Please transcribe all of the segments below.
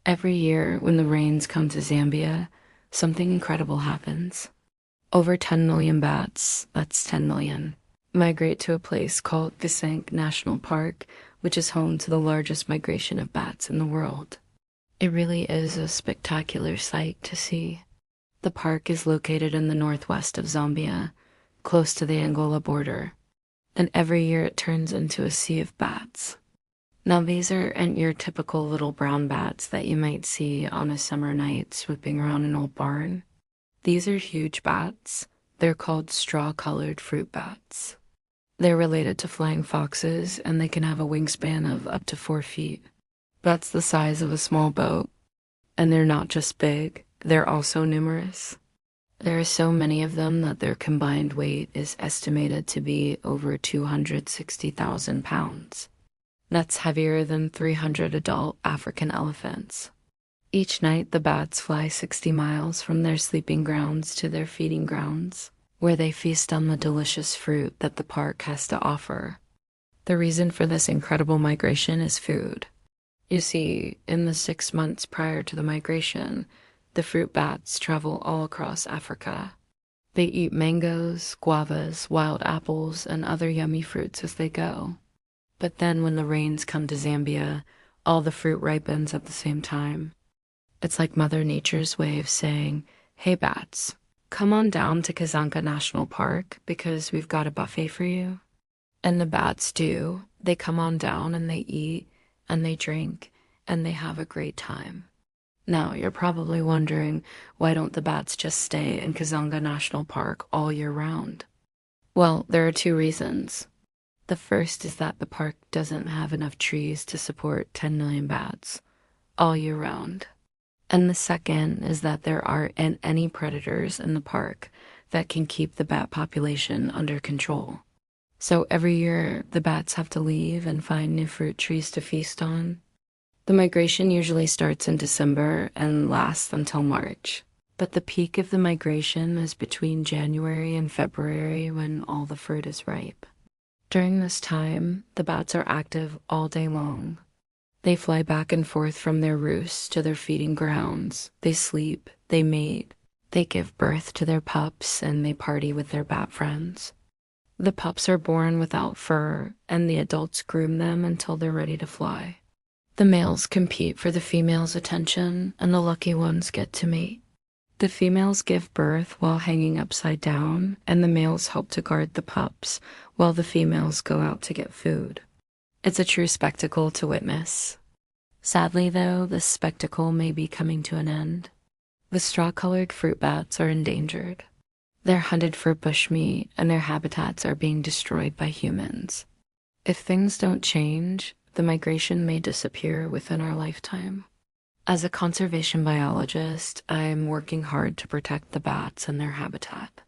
Every year, when the rains come to Zambia, something incredible happens. Over 10 million bats, that's 10 million, migrate to a place called Gisenk National Park, which is home to the largest migration of bats in the world. It really is a spectacular sight to see. The park is located in the northwest of Zambia, close to the Angola border, and every year it turns into a sea of bats. Now, these aren't your typical little brown bats that you might see on a summer night swooping around an old barn. These are huge bats. They're called straw-colored fruit bats. They're related to flying foxes, and they can have a wingspan of up to 4 feet. That's the size of a small boat. And they're not just big, they're also numerous. There are so many of them that their combined weight is estimated to be over 260,000 pounds. That's heavier than 300 adult African elephants. Each night, the bats fly 60 miles from their sleeping grounds to their feeding grounds, where they feast on the delicious fruit that the park has to offer. The reason for this incredible migration is food. You see, in the 6 months prior to the migration, the fruit bats travel all across Africa. They eat mangoes, guavas, wild apples, and other yummy fruits as they go. But then when the rains come to Zambia, all the fruit ripens at the same time. It's like Mother Nature's way of saying, "Hey bats, come on down to Kazanka National Park because we've got a buffet for you." And the bats do. They come on down and they eat and they drink and they have a great time. Now, you're probably wondering, why don't the bats just stay in Kazanga National Park all year round? Well, there are 2 reasons. The first is that the park doesn't have enough trees to support 10 million bats all year round. And the second is that there aren't any predators in the park that can keep the bat population under control. So every year, the bats have to leave and find new fruit trees to feast on. The migration usually starts in December and lasts until March. But the peak of the migration is between January and February when all the fruit is ripe. During this time, the bats are active all day long. They fly back and forth from their roosts to their feeding grounds. They sleep, they mate, they give birth to their pups, and they party with their bat friends. The pups are born without fur, and the adults groom them until they're ready to fly. The males compete for the females' attention, and the lucky ones get to mate. The females give birth while hanging upside down, and the males help to guard the pups while the females go out to get food. It's a true spectacle to witness. Sadly, though, this spectacle may be coming to an end. The straw-colored fruit bats are endangered. They're hunted for bushmeat, and their habitats are being destroyed by humans. If things don't change, the migration may disappear within our lifetime. As a conservation biologist, I'm working hard to protect the bats and their habitat.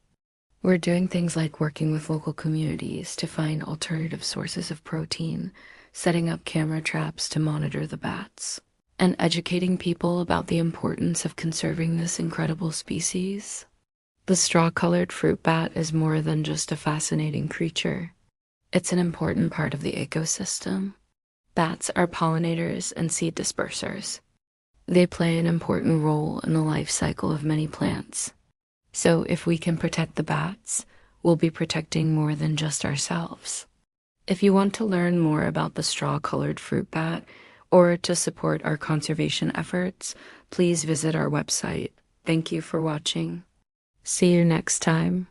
We're doing things like working with local communities to find alternative sources of protein, setting up camera traps to monitor the bats, and educating people about the importance of conserving this incredible species. The straw-colored fruit bat is more than just a fascinating creature. It's an important part of the ecosystem. Bats are pollinators and seed dispersers. They play an important role in the life cycle of many plants. So if we can protect the bats, we'll be protecting more than just ourselves. If you want to learn more about the straw-colored fruit bat or to support our conservation efforts, please visit our website. Thank you for watching. See you next time.